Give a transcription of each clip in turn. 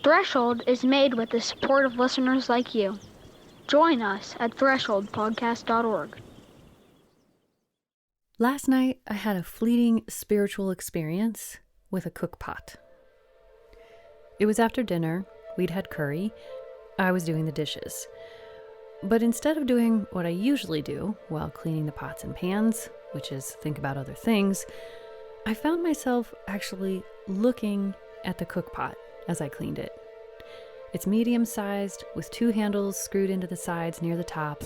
Threshold is made with the support of listeners like you. Join us at thresholdpodcast.org. Last night, I had a fleeting spiritual experience with a cook pot. It was after dinner, we'd had curry, I was doing the dishes. But instead of doing what I usually do while cleaning the pots and pans, which is think about other things, I found myself actually looking at the cook pot as I cleaned it. It's medium-sized, with 2 handles screwed into the sides near the top,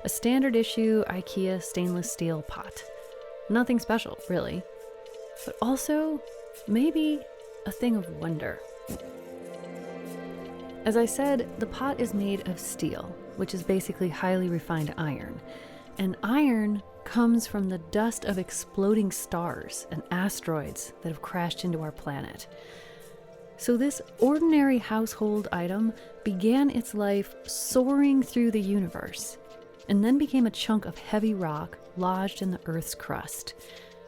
a standard issue IKEA stainless steel pot. Nothing special, really, but also maybe a thing of wonder. As I said, the pot is made of steel, which is basically highly refined iron. And iron comes from the dust of exploding stars and asteroids that have crashed into our planet. So this ordinary household item began its life soaring through the universe, and then became a chunk of heavy rock lodged in the Earth's crust.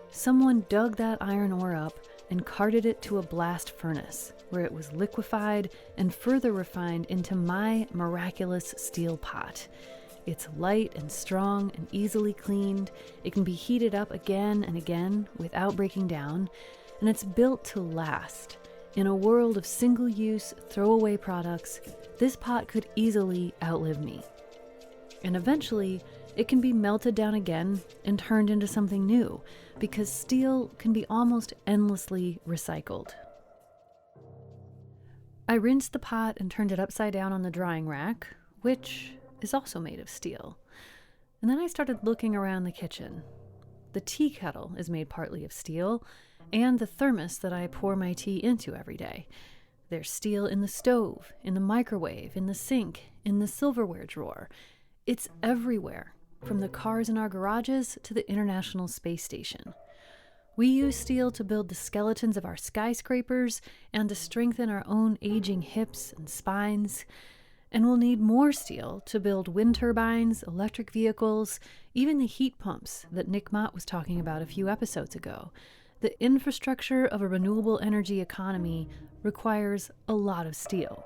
Someone dug that iron ore up and carted it to a blast furnace, where it was liquefied and further refined into my miraculous steel pot. It's light and strong and easily cleaned. It can be heated up again and again without breaking down, and it's built to last. In a world of single-use, throwaway products, this pot could easily outlive me. And eventually, it can be melted down again and turned into something new, because steel can be almost endlessly recycled. I rinsed the pot and turned it upside down on the drying rack, which is also made of steel. And then I started looking around the kitchen. The tea kettle is made partly of steel, and the thermos that I pour my tea into every day. There's steel in the stove, in the microwave, in the sink, in the silverware drawer. It's everywhere, from the cars in our garages to the International Space Station. We use steel to build the skeletons of our skyscrapers and to strengthen our own aging hips and spines. And we'll need more steel to build wind turbines, electric vehicles, even the heat pumps that Nick Mott was talking about a few episodes ago. The infrastructure of a renewable energy economy requires a lot of steel.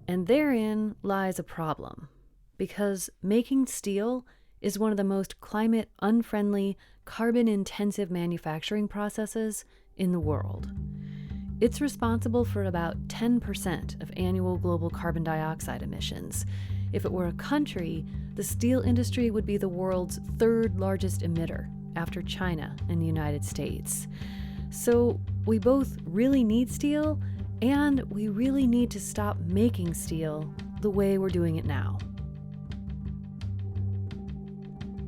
And therein lies a problem, because making steel is one of the most climate-unfriendly, carbon-intensive manufacturing processes in the world. It's responsible for about 10% of annual global carbon dioxide emissions. If it were a country, the steel industry would be the world's 3rd largest emitter, after China and the United States. So we both really need steel, and we really need to stop making steel the way we're doing it now.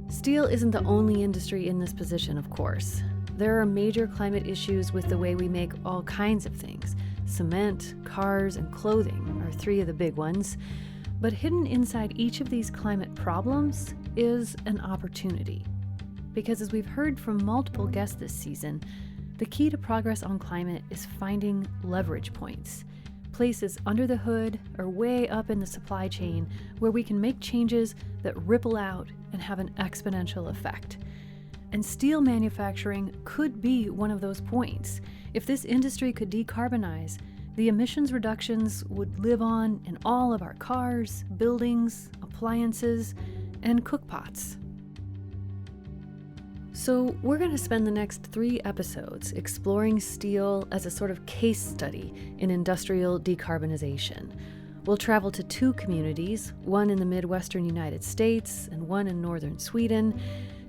Steel isn't the only industry in this position, of course. There are major climate issues with the way we make all kinds of things. Cement, cars, and clothing are 3 of the big ones. But hidden inside each of these climate problems is an opportunity. Because as we've heard from multiple guests this season, the key to progress on climate is finding leverage points, places under the hood or way up in the supply chain where we can make changes that ripple out and have an exponential effect. And steel manufacturing could be one of those points. If this industry could decarbonize, the emissions reductions would live on in all of our cars, buildings, appliances, and cookpots. So we're going to spend the next 3 episodes exploring steel as a sort of case study in industrial decarbonization. We'll travel to 2 communities, one in the Midwestern United States and one in northern Sweden,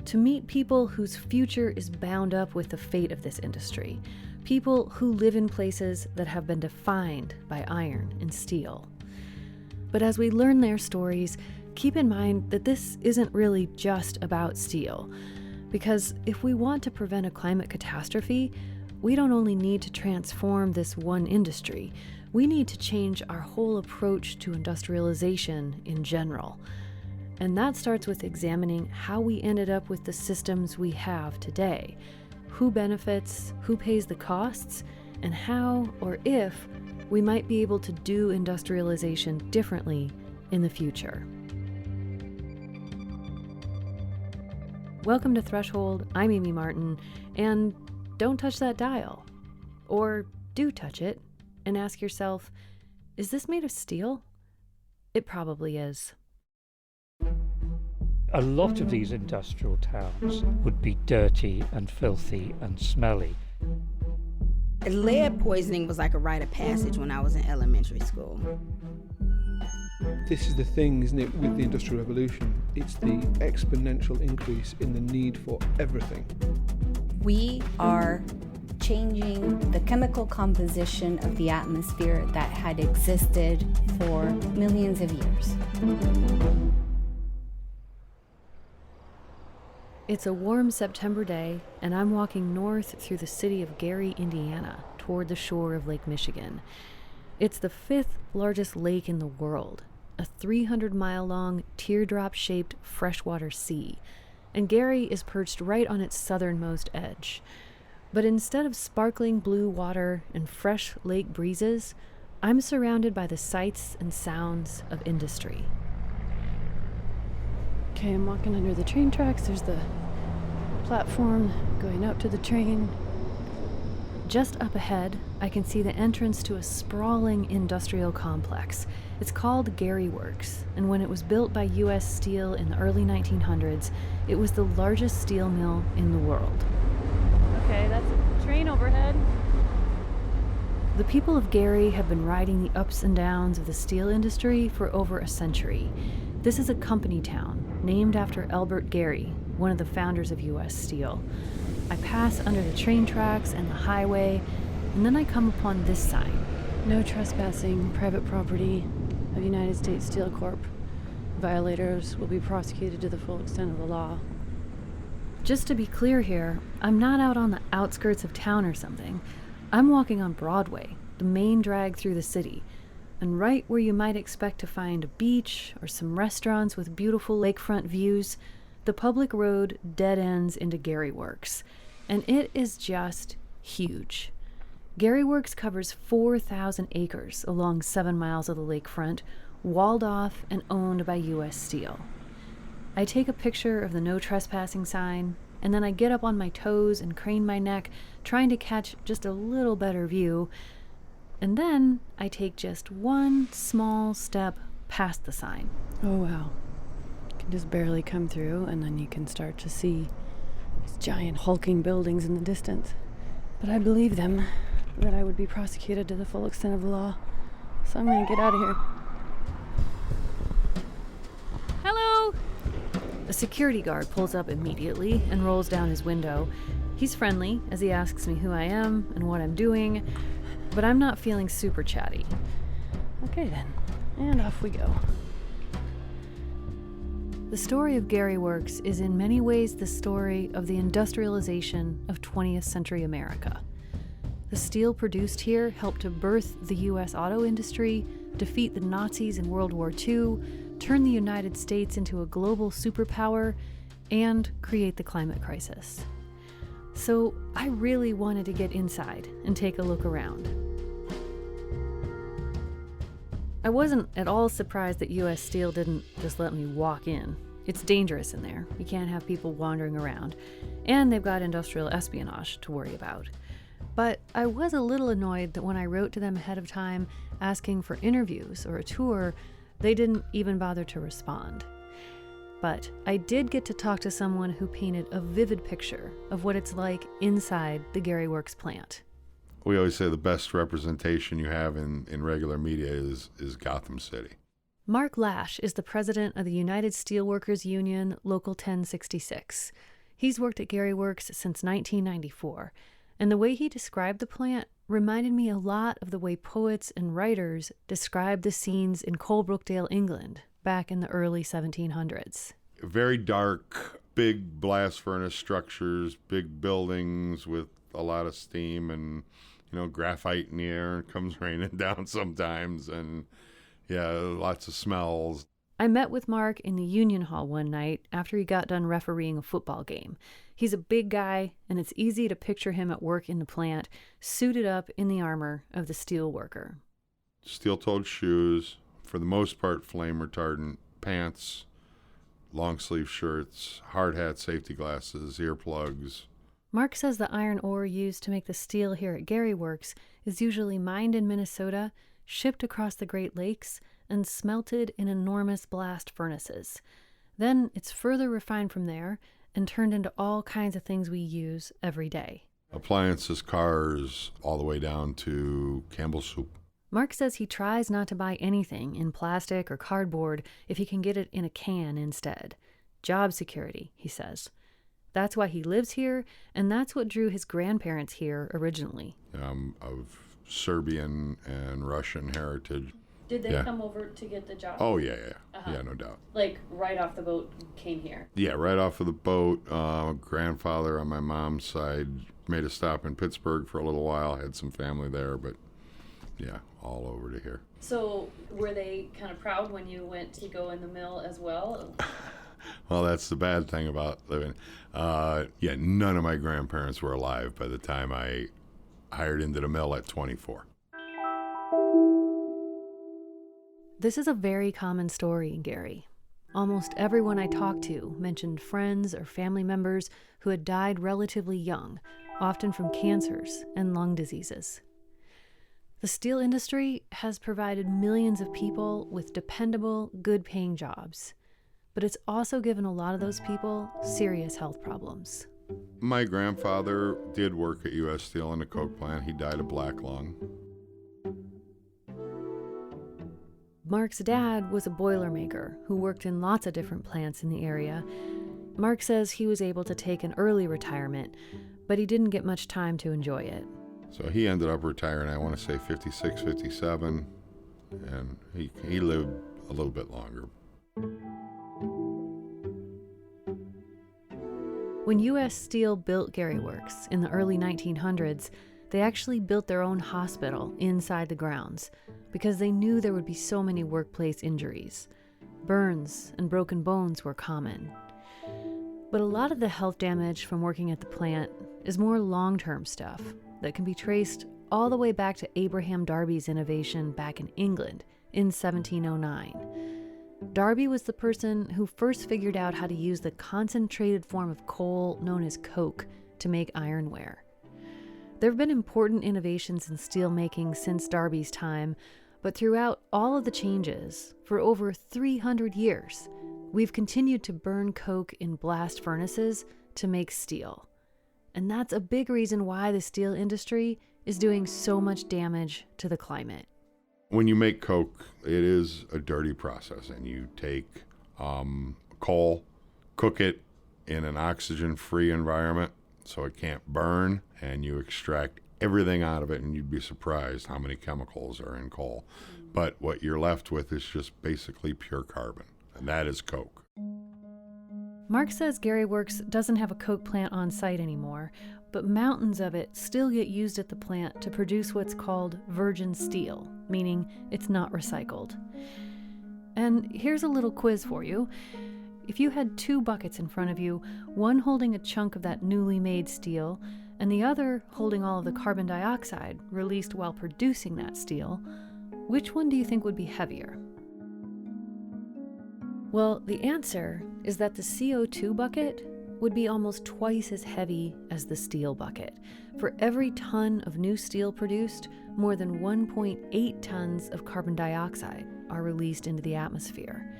to meet people whose future is bound up with the fate of this industry, people who live in places that have been defined by iron and steel. But as we learn their stories, keep in mind that this isn't really just about steel. Because if we want to prevent a climate catastrophe, we don't only need to transform this one industry, we need to change our whole approach to industrialization in general. And that starts with examining how we ended up with the systems we have today, who benefits, who pays the costs, and how or if we might be able to do industrialization differently in the future. Welcome to Threshold. I'm Amy Martin, and don't touch that dial. Or do touch it and ask yourself, is this made of steel? It probably is. A lot of these industrial towns would be dirty and filthy and smelly. Lead poisoning was like a rite of passage when I was in elementary school. This is the thing, isn't it, with the Industrial Revolution? It's the exponential increase in the need for everything. We are changing the chemical composition of the atmosphere that had existed for millions of years. It's a warm September day, and I'm walking north through the city of Gary, Indiana, toward the shore of Lake Michigan. It's the 5th largest lake in the world, a 300-mile-long, teardrop-shaped freshwater sea, and Gary is perched right on its southernmost edge. But instead of sparkling blue water and fresh lake breezes, I'm surrounded by the sights and sounds of industry. Okay, I'm walking under the train tracks. There's the platform going up to the train. Just up ahead, I can see the entrance to a sprawling industrial complex. It's called Gary Works, and when it was built by U.S. Steel in the early 1900s, it was the largest steel mill in the world. Okay, that's a train overhead. The people of Gary have been riding the ups and downs of the steel industry for over a century. This is a company town named after Albert Gary, one of the founders of U.S. Steel. I pass under the train tracks and the highway, and then I come upon this sign. No trespassing, private property of United States Steel Corp. Violators will be prosecuted to the full extent of the law. Just to be clear here, I'm not out on the outskirts of town or something. I'm walking on Broadway, the main drag through the city, and right where you might expect to find a beach or some restaurants with beautiful lakefront views, the public road dead ends into Gary Works, and it is just huge. Gary Works covers 4,000 acres along 7 miles of the lakefront, walled off and owned by U.S. Steel. I take a picture of the no trespassing sign, and then I get up on my toes and crane my neck, trying to catch just a little better view, and then I take just one small step past the sign. Oh wow. You can just barely come through, and then you can start to see these giant hulking buildings in the distance. But I believe them that I would be prosecuted to the full extent of the law, so I'm gonna get out of here. Hello! A security guard pulls up immediately and rolls down his window. He's friendly as he asks me who I am and what I'm doing, but I'm not feeling super chatty. Okay then, and off we go. The story of Gary Works is in many ways the story of the industrialization of 20th century America. The steel produced here helped to birth the U.S. auto industry, defeat the Nazis in World War II, turn the United States into a global superpower, and create the climate crisis. So I really wanted to get inside and take a look around. I wasn't at all surprised that U.S. Steel didn't just let me walk in. It's dangerous in there. You can't have people wandering around. And they've got industrial espionage to worry about. But I was a little annoyed that when I wrote to them ahead of time asking for interviews or a tour, they didn't even bother to respond. But I did get to talk to someone who painted a vivid picture of what it's like inside the Gary Works plant. We always say the best representation you have in regular media is Gotham City. Mark Lash is the president of the United Steelworkers Union, Local 1066. He's worked at Gary Works since 1994, and the way he described the plant reminded me a lot of the way poets and writers described the scenes in Coalbrookdale, England, back in the early 1700s. Very dark, big blast furnace structures, big buildings with a lot of steam and, graphite in the air. It comes raining down sometimes, and lots of smells. I met with Mark in the Union Hall one night after he got done refereeing a football game. He's a big guy, and it's easy to picture him at work in the plant, suited up in the armor of the steel worker. Steel-toed shoes, for the most part flame retardant, pants, long sleeve shirts, hard hat, safety glasses, earplugs, Mark says the iron ore used to make the steel here at Gary Works is usually mined in Minnesota, shipped across the Great Lakes, and smelted in enormous blast furnaces. Then it's further refined from there and turned into all kinds of things we use every day. Appliances, cars, all the way down to Campbell's soup. Mark says he tries not to buy anything in plastic or cardboard if he can get it in a can instead. Job security, he says. That's why he lives here, and that's what drew his grandparents here originally. Of Serbian and Russian heritage. Did they Yeah. come over to get the job? Oh, yeah. Yeah, no doubt. Like right off the boat came here? Yeah, right off of the boat. Grandfather on my mom's side made a stop in Pittsburgh for a little while, had some family there, but yeah, all over to here. So were they kind of proud when you went to go in the mill as well? Well, that's the bad thing about living. Yeah, none of my grandparents were alive by the time I hired into the mill at 24. This is a very common story in Gary. Almost everyone I talked to mentioned friends or family members who had died relatively young, often from cancers and lung diseases. The steel industry has provided millions of people with dependable, good-paying jobs, but it's also given a lot of those people serious health problems. My grandfather did work at U.S. Steel in the coke plant. He died of black lung. Mark's dad was a boilermaker who worked in lots of different plants in the area. Mark says he was able to take an early retirement, but he didn't get much time to enjoy it. So he ended up retiring, I want to say 56, 57, and he lived a little bit longer. When U.S. Steel built Gary Works in the early 1900s, they actually built their own hospital inside the grounds because they knew there would be so many workplace injuries. Burns and broken bones were common. But a lot of the health damage from working at the plant is more long-term stuff that can be traced all the way back to Abraham Darby's innovation back in England in 1709. Darby was the person who first figured out how to use the concentrated form of coal known as coke to make ironware. There have been important innovations in steelmaking since Darby's time, but throughout all of the changes, for over 300 years, we've continued to burn coke in blast furnaces to make steel. And that's a big reason why the steel industry is doing so much damage to the climate. When you make coke, it is a dirty process, and you take coal, cook it in an oxygen-free environment so it can't burn, and you extract everything out of it, and you'd be surprised how many chemicals are in coal. But what you're left with is just basically pure carbon, and that is coke. Mark says Gary Works doesn't have a coke plant on site anymore, but mountains of it still get used at the plant to produce what's called virgin steel, meaning it's not recycled. And here's a little quiz for you. If you had two buckets in front of you, one holding a chunk of that newly made steel, and the other holding all of the carbon dioxide released while producing that steel, which one do you think would be heavier? Well, the answer is that the CO2 bucket would be almost twice as heavy as the steel bucket. For every ton of new steel produced, more than 1.8 tons of carbon dioxide are released into the atmosphere.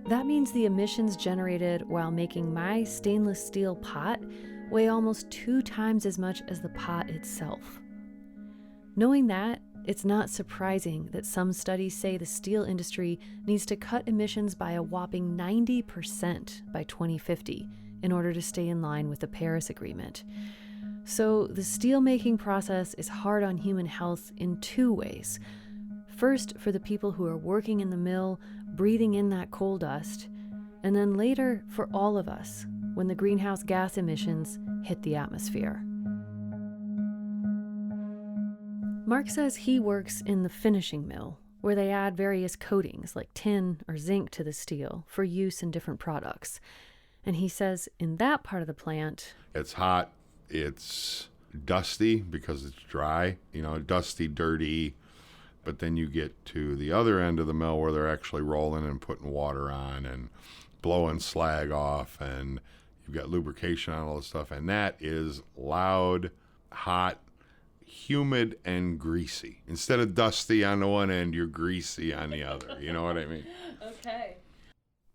That means the emissions generated while making my stainless steel pot weigh almost 2 times as much as the pot itself. Knowing that, it's not surprising that some studies say the steel industry needs to cut emissions by a whopping 90% by 2050 in order to stay in line with the Paris Agreement. So the steel-making process is hard on human health in 2 ways. First, for the people who are working in the mill, breathing in that coal dust, and then later for all of us when the greenhouse gas emissions hit the atmosphere. Mark says he works in the finishing mill, where they add various coatings like tin or zinc to the steel for use in different products. And he says in that part of the plant, It's hot, it's dusty because it's dry, dusty, dirty. But then you get to the other end of the mill where they're actually rolling and putting water on and blowing slag off, and You've got lubrication on all this stuff, and that is loud, hot, humid, and greasy. Instead of dusty on the one end, you're greasy on the other. You know what I mean? Okay.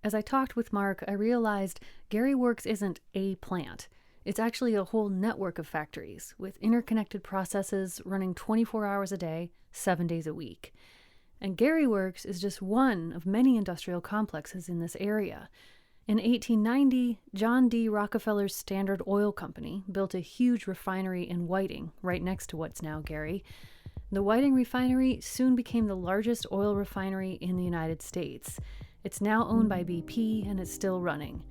As I talked with Mark, I realized Gary Works isn't a plant. It's actually a whole network of factories with interconnected processes running 24 hours a day, 7 days a week. And Gary Works is just one of many industrial complexes in this area. In 1890, John D. Rockefeller's Standard Oil Company built a huge refinery in Whiting, right next to what's now Gary. The Whiting refinery soon became the largest oil refinery in the United States. It's now owned by BP and it's still running.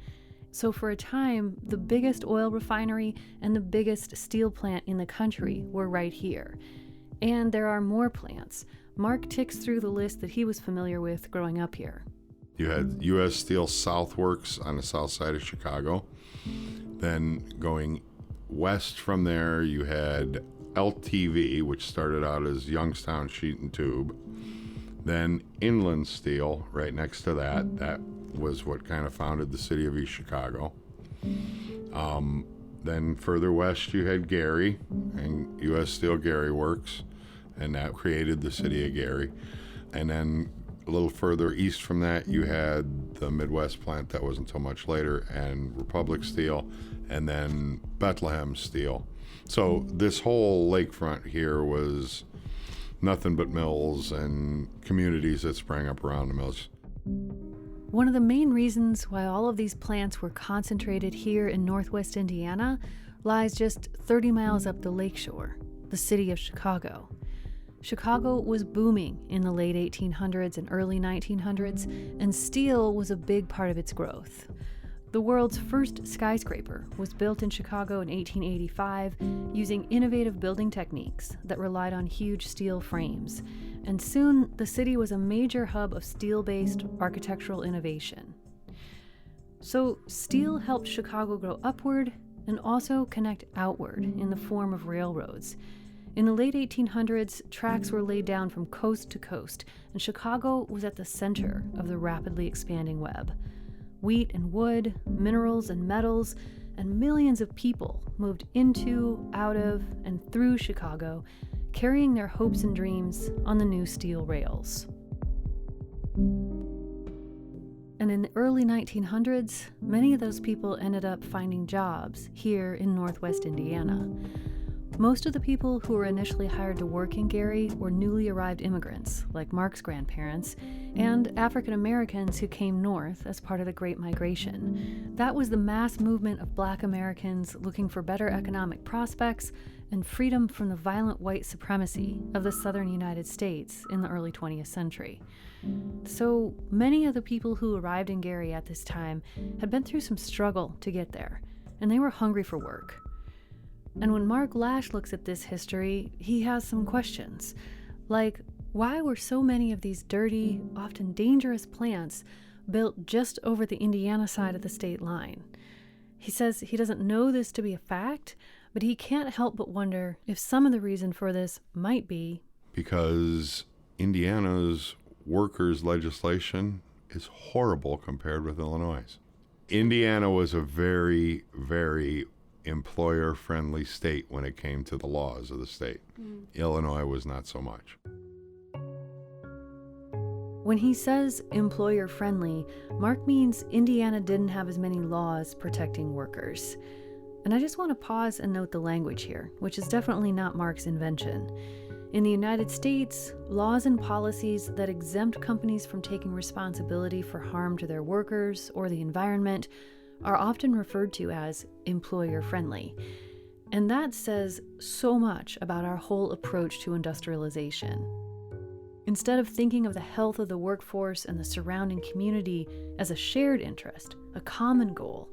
So for a time, the biggest oil refinery and the biggest steel plant in the country were right here. And there are more plants. Mark ticks through the list that he was familiar with growing up here. You had U.S. Steel Southworks on the south side of Chicago. Then going west from there, you had LTV, which started out as Youngstown Sheet and Tube. Then Inland Steel, right next to that. That was what kind of founded the city of East Chicago. Then further west, you had Gary and U.S. Steel Gary Works, and that created the city of Gary. And then a little further east from that, you had the Midwest plant that wasn't until much later, and Republic Steel, and then Bethlehem Steel. So this whole lakefront here was nothing but mills and communities that sprang up around the mills. One of the main reasons why all of these plants were concentrated here in northwest Indiana lies just 30 miles up the lakeshore, the city of Chicago. Chicago was booming in the late 1800s and early 1900s, and steel was a big part of its growth. The world's first skyscraper was built in Chicago in 1885 using innovative building techniques that relied on huge steel frames, and soon the city was a major hub of steel-based architectural innovation. So steel helped Chicago grow upward and also connect outward in the form of railroads. In the late 1800s, tracks were laid down from coast to coast, and Chicago was at the center of the rapidly expanding web. Wheat and wood, minerals and metals, and millions of people moved into, out of, and through Chicago, carrying their hopes and dreams on the new steel rails. And in the early 1900s, many of those people ended up finding jobs here in northwest Indiana. Most of the people who were initially hired to work in Gary were newly arrived immigrants, like Mark's grandparents, and African Americans who came north as part of the Great Migration. That was the mass movement of Black Americans looking for better economic prospects and freedom from the violent white supremacy of the southern United States in the early 20th century. So many of the people who arrived in Gary at this time had been through some struggle to get there, and they were hungry for work. And when Mark Lash looks at this history, he has some questions, like why were so many of these dirty, often dangerous plants built just over the Indiana side of the state line? He says he doesn't know this to be a fact, but he can't help but wonder if some of the reason for this might be because Indiana's workers' legislation is horrible compared with Illinois'. Indiana was a very, very employer-friendly state when it came to the laws of the state. Illinois was not so much. When he says employer-friendly, Mark means Indiana didn't have as many laws protecting workers. And I just want to pause and note the language here, which is definitely not Mark's invention. In the United States, laws and policies that exempt companies from taking responsibility for harm to their workers or the environment are often referred to as employer-friendly. And that says so much about our whole approach to industrialization. Instead of thinking of the health of the workforce and the surrounding community as a shared interest, a common goal,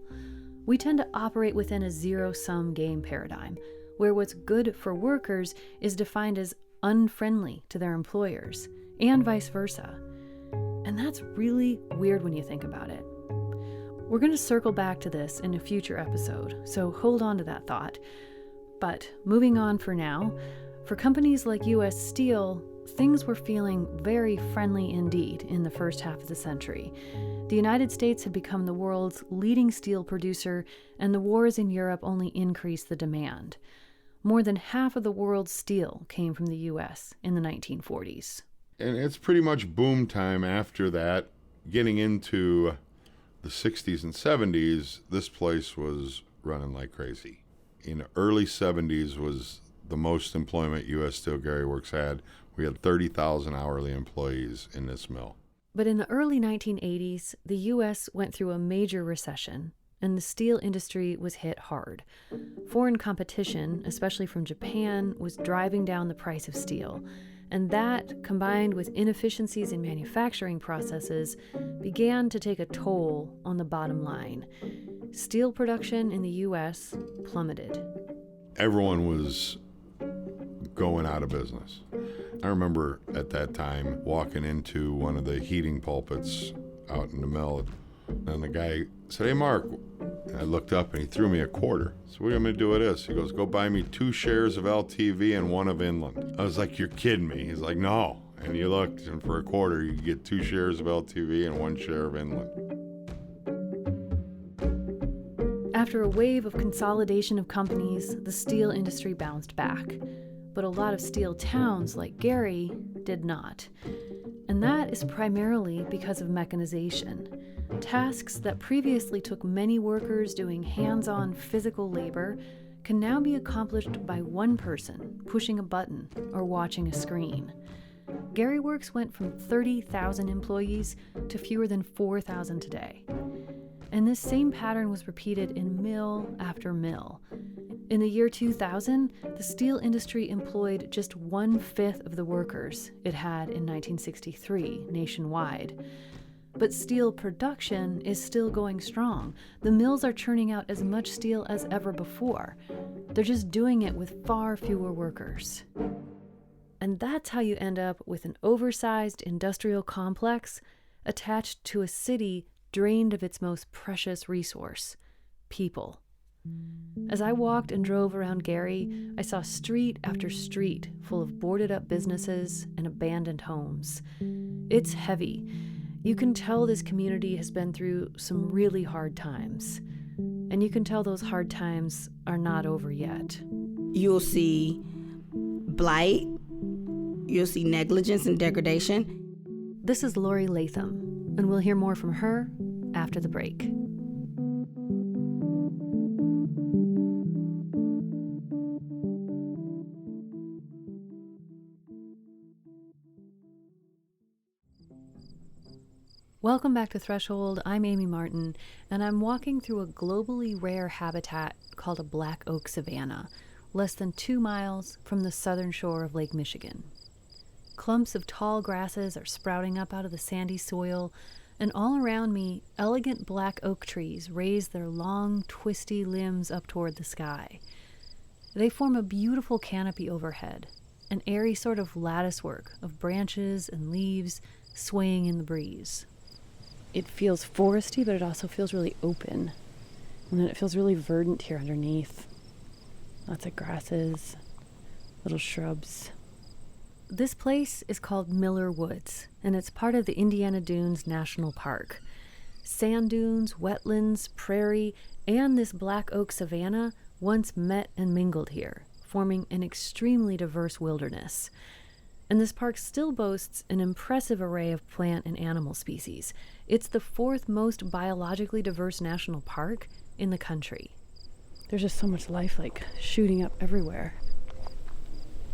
we tend to operate within a zero-sum game paradigm, where what's good for workers is defined as unfriendly to their employers, and vice versa. And that's really weird when you think about it. We're going to circle back to this in a future episode, so hold on to that thought. But moving on for now, for companies like U.S. Steel, things were feeling very friendly indeed in the first half of the century. The United States had become the world's leading steel producer, and the wars in Europe only increased the demand. More than half of the world's steel came from the U.S. in the 1940s. And it's pretty much boom time after that. Getting into the 60s and 70s, this place was running like crazy. In the early 70s was the most employment U.S. Steel Gary Works had. We had 30,000 hourly employees in this mill. But in the early 1980s, the U.S. went through a major recession, and the steel industry was hit hard. Foreign competition, especially from Japan, was driving down the price of steel. And that, combined with inefficiencies in manufacturing processes, began to take a toll on the bottom line. Steel production in the U.S. plummeted. Everyone was going out of business. I remember at that time walking into one of the heating pulpits out in the mill, and the guy said, "Hey, Mark." And I looked up and he threw me a quarter. So what are you going to do with this? He goes, "Go buy me 2 shares of LTV and 1 of Inland." I was like, "You're kidding me." He's like, "No." And you looked, and for a quarter, you get 2 shares of LTV and 1 share of Inland. After a wave of consolidation of companies, the steel industry bounced back. But a lot of steel towns like Gary did not. And that is primarily because of mechanization. Tasks that previously took many workers doing hands-on physical labor can now be accomplished by one person pushing a button or watching a screen. Gary Works went from 30,000 employees to fewer than 4,000 today. And this same pattern was repeated in mill after mill. In the year 2000, the steel industry employed just 1/5 of the workers it had in 1963 nationwide. But steel production is still going strong. The mills are churning out as much steel as ever before. They're just doing it with far fewer workers. And that's how you end up with an oversized industrial complex attached to a city drained of its most precious resource, people. As I walked and drove around Gary, I saw street after street full of boarded up businesses and abandoned homes. It's heavy. You can tell this community has been through some really hard times. And you can tell those hard times are not over yet. You'll see blight. You'll see negligence and degradation. This is Lori Latham, and we'll hear more from her after the break. Welcome back to Threshold. I'm Amy Martin, and I'm walking through a globally rare habitat called a black oak savanna, less than 2 miles from the southern shore of Lake Michigan. Clumps of tall grasses are sprouting up out of the sandy soil, and all around me, elegant black oak trees raise their long, twisty limbs up toward the sky. They form a beautiful canopy overhead, an airy sort of latticework of branches and leaves swaying in the breeze. It feels foresty, but it also feels really open. And then it feels really verdant here underneath. Lots of grasses, little shrubs. This place is called Miller Woods, and it's part of the Indiana Dunes National Park. Sand dunes, wetlands, prairie, and this black oak savanna once met and mingled here, forming an extremely diverse wilderness. And this park still boasts an impressive array of plant and animal species. It's the 4th most biologically diverse national park in the country. There's just so much life, like, shooting up everywhere.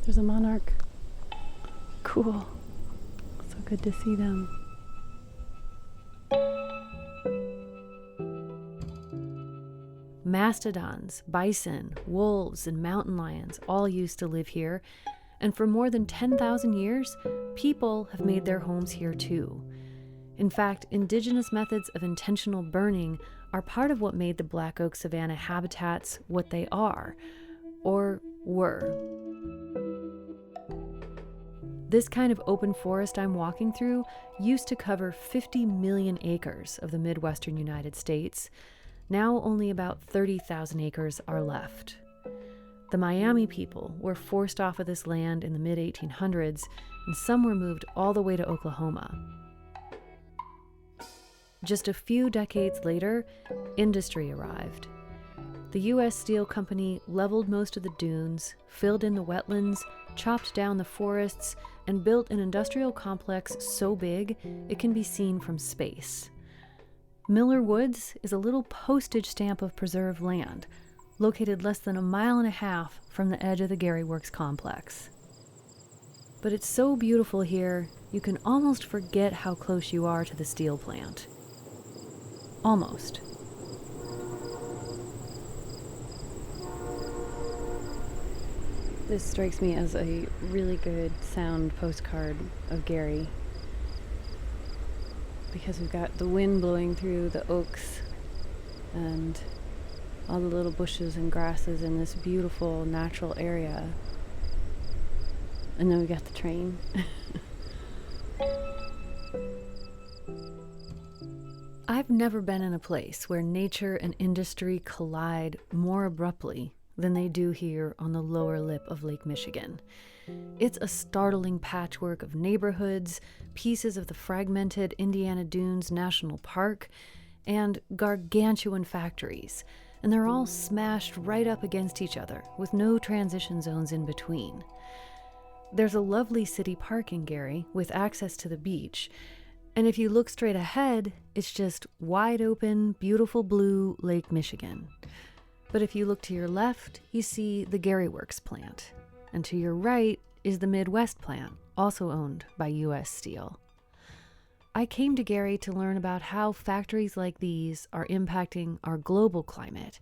There's a monarch. Cool. So good to see them. Mastodons, bison, wolves, and mountain lions all used to live here. And for more than 10,000 years, people have made their homes here too. In fact, indigenous methods of intentional burning are part of what made the black oak savanna habitats what they are, or were. This kind of open forest I'm walking through used to cover 50 million acres of the Midwestern United States. Now only about 30,000 acres are left. The Miami people were forced off of this land in the mid-1800s, and some were moved all the way to Oklahoma. Just a few decades later, industry arrived. The U.S. Steel Company leveled most of the dunes, filled in the wetlands, chopped down the forests, and built an industrial complex so big it can be seen from space. Miller Woods is a little postage stamp of preserved land, located less than 1.5 miles from the edge of the Gary Works complex. But it's so beautiful here, you can almost forget how close you are to the steel plant. Almost. This strikes me as a really good sound postcard of Gary, because we've got the wind blowing through the oaks and all the little bushes and grasses in this beautiful natural area. And then we got the train. I've never been in a place where nature and industry collide more abruptly than they do here on the lower lip of Lake Michigan. It's a startling patchwork of neighborhoods, pieces of the fragmented Indiana Dunes National Park, and gargantuan factories, and they're all smashed right up against each other with no transition zones in between. There's a lovely city park in Gary with access to the beach, and if you look straight ahead, it's just wide open, beautiful blue Lake Michigan. But if you look to your left, you see the Gary Works plant, and to your right is the Midwest plant, also owned by U.S. Steel. I came to Gary to learn about how factories like these are impacting our global climate.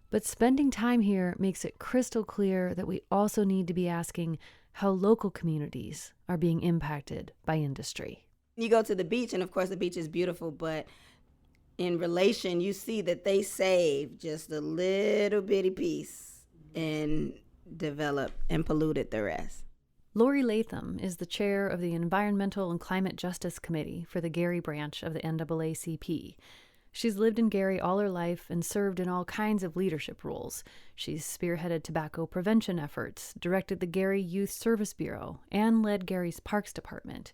But spending time here makes it crystal clear that we also need to be asking how local communities are being impacted by industry. You go to the beach, and of course the beach is beautiful, but in relation, you see that they save just a little bitty piece and develop and polluted the rest. Lori Latham is the chair of the Environmental and Climate Justice Committee for the Gary branch of the NAACP. She's lived in Gary all her life and served in all kinds of leadership roles. She's spearheaded tobacco prevention efforts, directed the Gary Youth Service Bureau, and led Gary's Parks Department.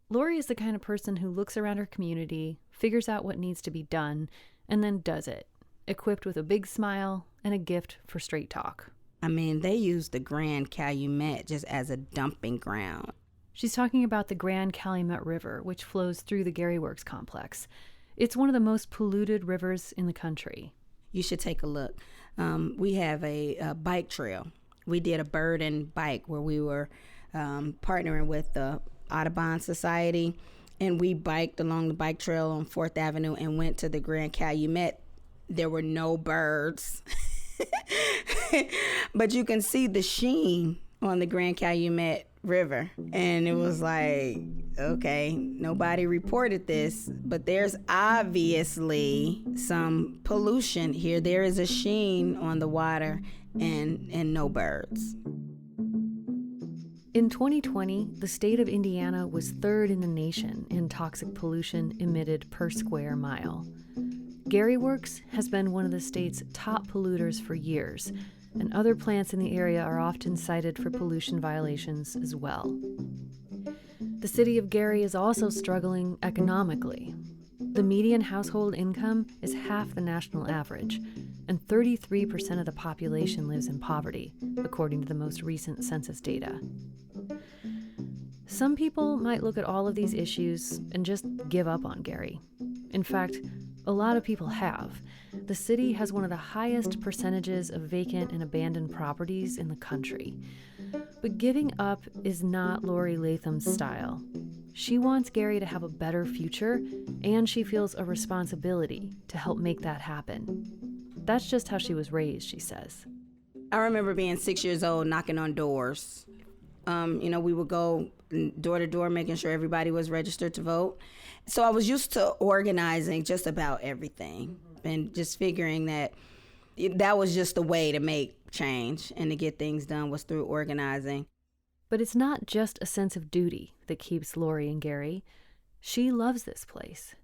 Lori is the kind of person who looks around her community, figures out what needs to be done, and then does it, equipped with a big smile and a gift for straight talk. I mean, they use the Grand Calumet just as a dumping ground. She's talking about the Grand Calumet River, which flows through the Gary Works complex. It's one of the most polluted rivers in the country. You should take a look. We have a bike trail. We did a bird and bike where we were partnering with the Audubon Society, and we biked along the bike trail on 4th Avenue and went to the Grand Calumet. There were no birds, but you can see the sheen on the Grand Calumet River. And it was like, okay, nobody reported this, but there's obviously some pollution here. There is a sheen on the water and no birds. In 2020, the state of Indiana was third in the nation in toxic pollution emitted per square mile. Gary Works has been one of the state's top polluters for years, and other plants in the area are often cited for pollution violations as well. The city of Gary is also struggling economically. The median household income is half the national average, and 33% of the population lives in poverty, according to the most recent census data. Some people might look at all of these issues and just give up on Gary. In fact, a lot of people have. The city has one of the highest percentages of vacant and abandoned properties in the country. But giving up is not Lori Latham's style. She wants Gary to have a better future, and she feels a responsibility to help make that happen. That's just how she was raised, she says. I remember being 6 years old, knocking on doors. We would go door to door, making sure everybody was registered to vote. So I was used to organizing just about everything and just figuring that was just the way to make change and to get things done was through organizing. But it's not just a sense of duty that keeps Lori in Gary. She loves this place.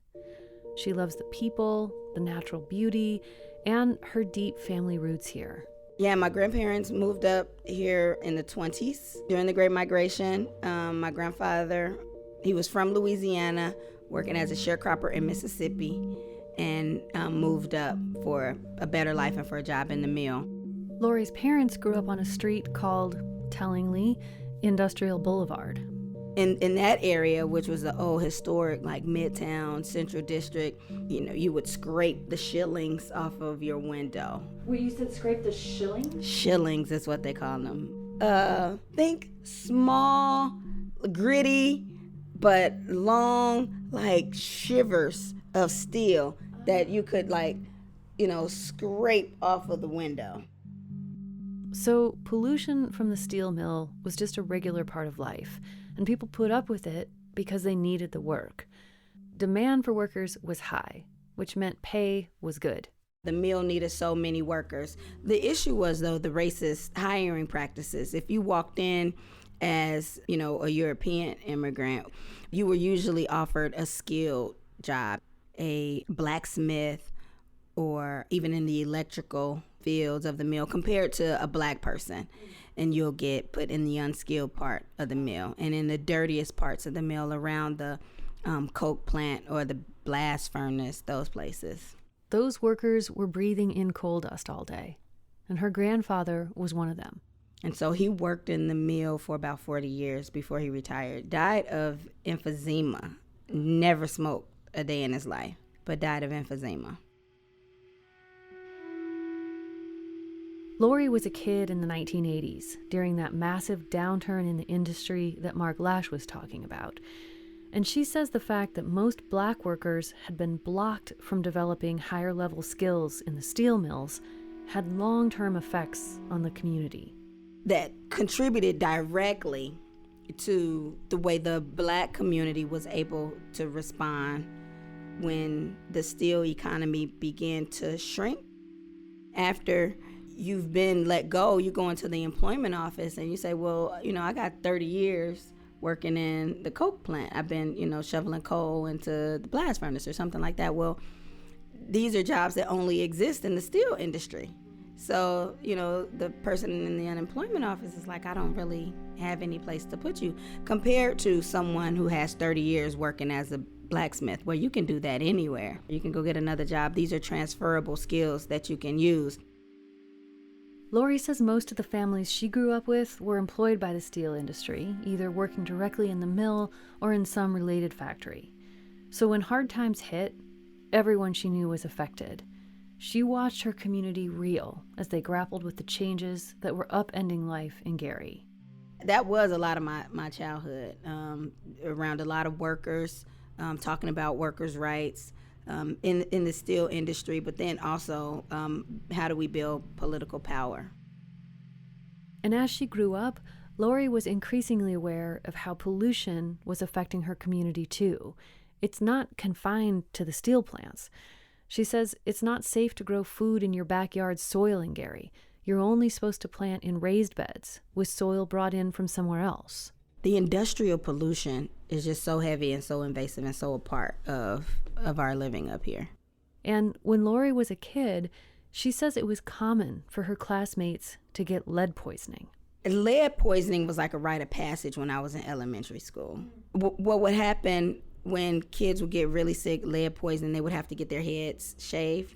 She loves the people, the natural beauty, and her deep family roots here. Yeah, my grandparents moved up here in the 20s during the Great Migration. My grandfather, he was from Louisiana, working as a sharecropper in Mississippi, and moved up for a better life and for a job in the mill. Lori's parents grew up on a street called, tellingly, Industrial Boulevard. In that area, which was the old historic, like Midtown, Central District, you would scrape the shillings off of your window. Wait, you said scrape the shillings? Shillings is what they call them. Think small, gritty, but long, like shivers of steel that you could scrape off of the window. So pollution from the steel mill was just a regular part of life, and people put up with it because they needed the work. Demand for workers was high, which meant pay was good. The mill needed so many workers. The issue was, though, the racist hiring practices. If you walked in as, a European immigrant, you were usually offered a skilled job, a blacksmith, or even in the electrical fields of the mill compared to a black person. And you'll get put in the unskilled part of the mill and in the dirtiest parts of the mill around the coke plant or the blast furnace, those places. Those workers were breathing in coal dust all day, and her grandfather was one of them. And so he worked in the mill for about 40 years before he retired. Died of emphysema. Never smoked a day in his life, but died of emphysema. Lori was a kid in the 1980s, during that massive downturn in the industry that Mark Lash was talking about. And she says the fact that most black workers had been blocked from developing higher-level skills in the steel mills had long-term effects on the community. That contributed directly to the way the black community was able to respond when the steel economy began to shrink. After you've been let go, you go into the employment office and you say, well, I got 30 years working in the coke plant. I've been, shoveling coal into the blast furnace or something like that. Well, these are jobs that only exist in the steel industry. So, the person in the unemployment office is like, I don't really have any place to put you, compared to someone who has 30 years working as a blacksmith, where you can do that anywhere. You can go get another job. These are transferable skills that you can use. Lori says most of the families she grew up with were employed by the steel industry, either working directly in the mill or in some related factory. So when hard times hit, everyone she knew was affected. She watched her community reel as they grappled with the changes that were upending life in Gary. That was a lot of my childhood, around a lot of workers, talking about workers' rights, in the steel industry, but then also how do we build political power. And as she grew up, Lori was increasingly aware of how pollution was affecting her community too. It's not confined to the steel plants. She says it's not safe to grow food in your backyard soil in Gary. You're only supposed to plant in raised beds with soil brought in from somewhere else. The industrial pollution is just so heavy and so invasive and so a part of our living up here. And when Lori was a kid, she says it was common for her classmates to get lead poisoning. Lead poisoning was like a rite of passage when I was in elementary school. What would happen when kids would get really sick, lead poisoning, they would have to get their heads shaved.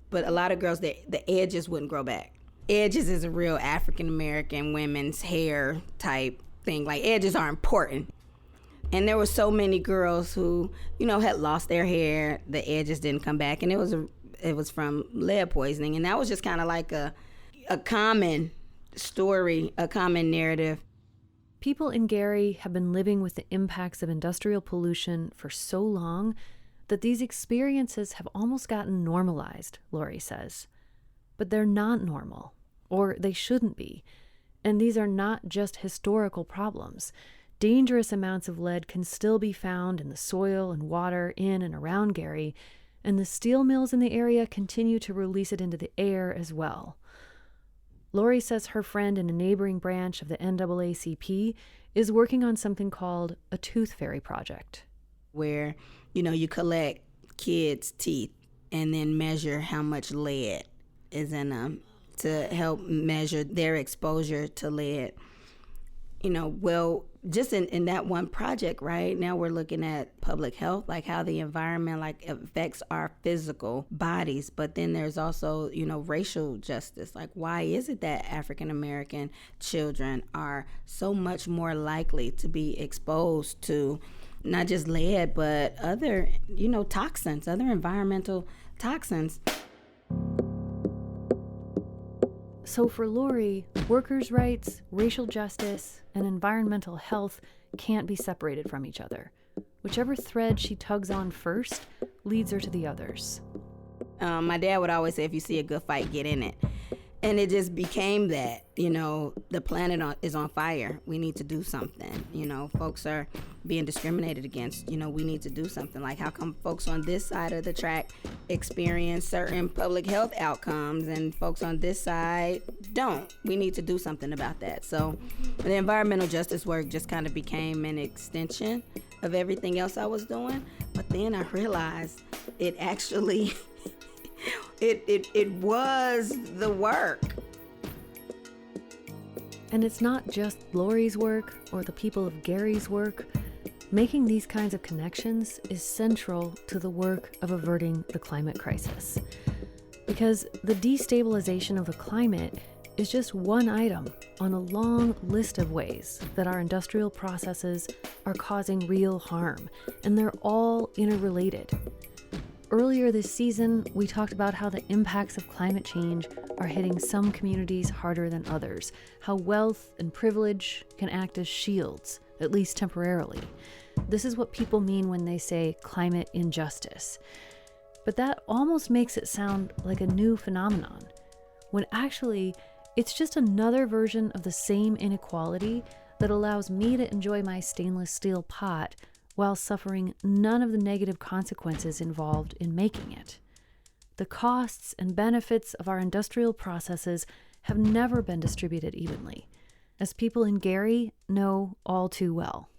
But a lot of girls, the edges wouldn't grow back. Edges is a real African-American women's hair type thing. Like, edges are important. And there were so many girls who, had lost their hair, the edges didn't come back, and it was from lead poisoning. And that was just kind of like a common story, a common narrative. People in Gary have been living with the impacts of industrial pollution for so long that these experiences have almost gotten normalized, Lori says. But they're not normal, or they shouldn't be. And these are not just historical problems. Dangerous amounts of lead can still be found in the soil and water in and around Gary, and the steel mills in the area continue to release it into the air as well. Lori says her friend in a neighboring branch of the NAACP is working on something called a tooth fairy project. Where, you collect kids' teeth and then measure how much lead is in them to help measure their exposure to lead. Well, just in that one project, right, now we're looking at public health, like how the environment affects our physical bodies. But then there's also, racial justice. Like, why is it that African American children are so much more likely to be exposed to not just lead, but other, toxins, other environmental toxins? So for Lori, workers' rights, racial justice, and environmental health can't be separated from each other. Whichever thread she tugs on first leads her to the others. My dad would always say, if you see a good fight, get in it. And it just became that, the planet is on fire. We need to do something. Folks are being discriminated against. We need to do something. Like, how come folks on this side of the track experience certain public health outcomes and folks on this side don't? We need to do something about that. So the environmental justice work just kind of became an extension of everything else I was doing. But then I realized it actually... It was the work. And it's not just Lori's work or the people of Gary's work. Making these kinds of connections is central to the work of averting the climate crisis. Because the destabilization of the climate is just one item on a long list of ways that our industrial processes are causing real harm, and they're all interrelated. Earlier this season, we talked about how the impacts of climate change are hitting some communities harder than others, how wealth and privilege can act as shields, at least temporarily. This is what people mean when they say climate injustice. But that almost makes it sound like a new phenomenon, when actually it's just another version of the same inequality that allows me to enjoy my stainless steel pot while suffering none of the negative consequences involved in making it. The costs and benefits of our industrial processes have never been distributed evenly, as people in Gary know all too well.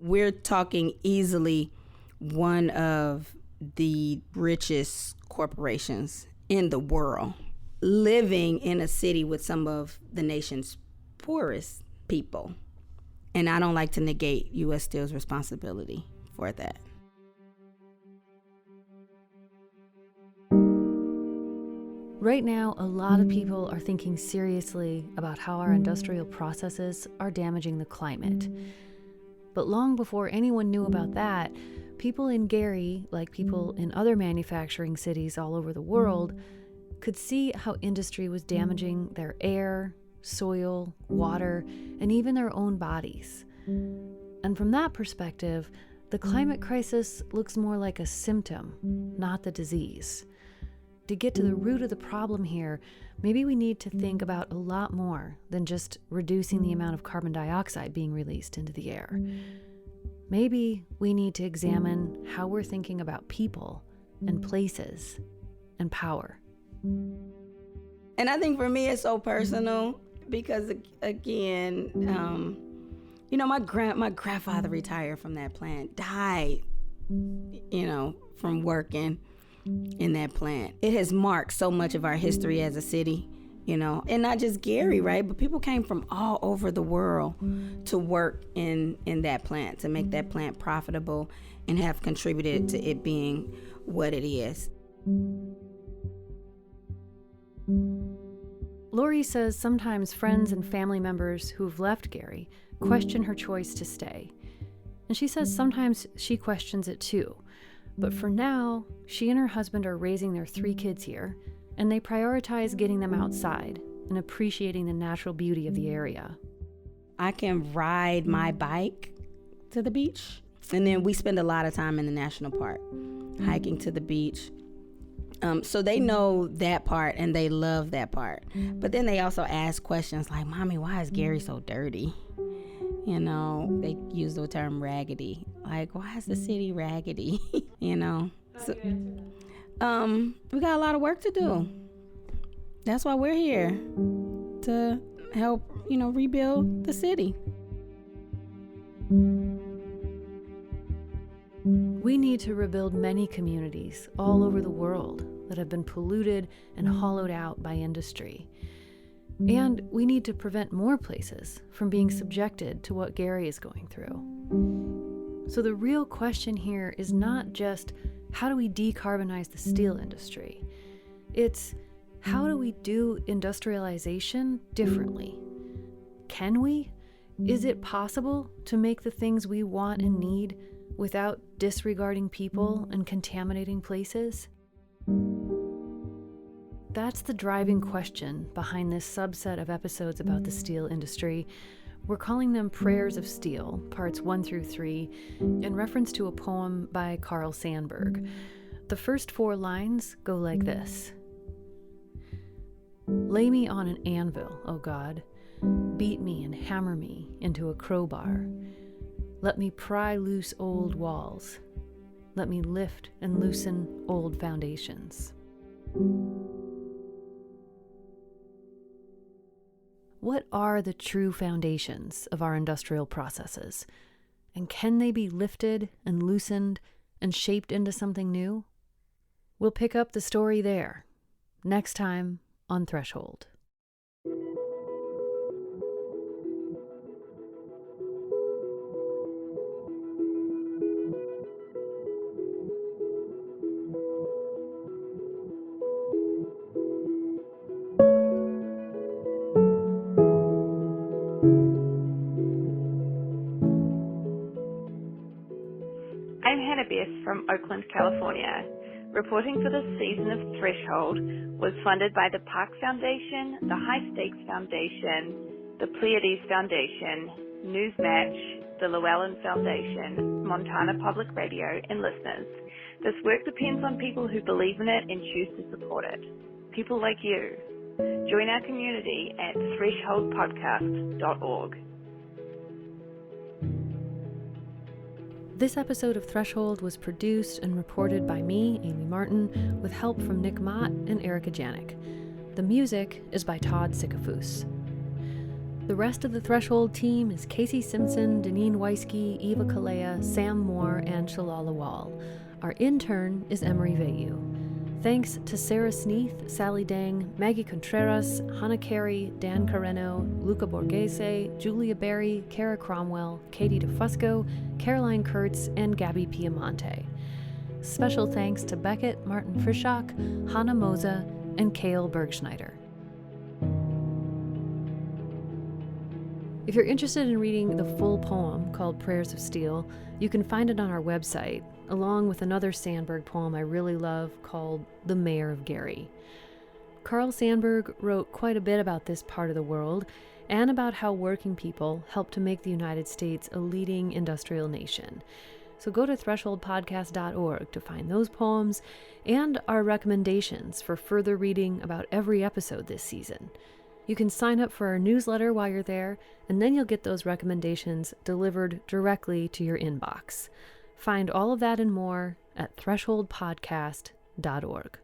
We're talking easily one of the richest corporations in the world, living in a city with some of the nation's poorest people. And I don't like to negate U.S. Steel's responsibility for that. Right now, a lot of people are thinking seriously about how our industrial processes are damaging the climate. But long before anyone knew about that, people in Gary, like people in other manufacturing cities all over the world, could see how industry was damaging their air, soil, water, and even their own bodies. And from that perspective, the climate crisis looks more like a symptom, not the disease. To get to the root of the problem here, maybe we need to think about a lot more than just reducing the amount of carbon dioxide being released into the air. Maybe we need to examine how we're thinking about people and places and power. And I think for me it's so personal because, again, my grandfather retired from that plant, died, from working in that plant. It has marked so much of our history as a city, and not just Gary, right? But people came from all over the world to work in that plant, to make that plant profitable and have contributed to it being what it is. Lori says sometimes friends and family members who've left Gary question her choice to stay. And she says sometimes she questions it too. But for now, she and her husband are raising their 3 kids here, and they prioritize getting them outside and appreciating the natural beauty of the area. I can ride my bike to the beach, and then we spend a lot of time in the national park, hiking to the beach. So they know that part, and they love that part. But then they also ask questions like, "Mommy, why is Gary so dirty?" They use the term raggedy. Like, why is the city raggedy? So, we got a lot of work to do. That's why we're here, to help, rebuild the city. We need to rebuild many communities all over the world that have been polluted and hollowed out by industry. And we need to prevent more places from being subjected to what Gary is going through. So the real question here is not just how do we decarbonize the steel industry? It's how do we do industrialization differently? Can we? Is it possible to make the things we want and need without disregarding people and contaminating places? That's the driving question behind this subset of episodes about the steel industry. We're calling them Prayers of Steel, parts 1 through 3, in reference to a poem by Carl Sandburg. The first 4 lines go like this. Lay me on an anvil, O God. Beat me and hammer me into a crowbar. Let me pry loose old walls. Let me lift and loosen old foundations. What are the true foundations of our industrial processes? And can they be lifted and loosened and shaped into something new? We'll pick up the story there, next time on Threshold. I'm Hannah Beth from Oakland, California. Reporting for this season of Threshold was funded by the Park Foundation, the High Stakes Foundation, the Pleiades Foundation, Newsmatch, the Llewellyn Foundation, Montana Public Radio, and listeners. This work depends on people who believe in it and choose to support it. People like you. Join our community at thresholdpodcast.org. This episode of Threshold was produced and reported by me, Amy Martin, with help from Nick Mott and Erica Janik. The music is by Todd Sikafus. The rest of the Threshold team is Casey Simpson, Deneen Weisky, Eva Kalea, Sam Moore, and Shalala Wall. Our intern is Emery Veyu. Thanks to Sarah Sneath, Sally Dang, Maggie Contreras, Hannah Carey, Dan Carreno, Luca Borghese, Julia Berry, Kara Cromwell, Katie DeFusco, Caroline Kurtz, and Gabby Piemonte. Special thanks to Beckett, Martin Frischach, Hannah Moza, and Kale Bergschneider. If you're interested in reading the full poem called Prayers of Steel, you can find it on our website, along with another Sandburg poem I really love called The Mayor of Gary. Carl Sandburg wrote quite a bit about this part of the world and about how working people helped to make the United States a leading industrial nation. So go to thresholdpodcast.org to find those poems and our recommendations for further reading about every episode this season. You can sign up for our newsletter while you're there, and then you'll get those recommendations delivered directly to your inbox. Find all of that and more at thresholdpodcast.org.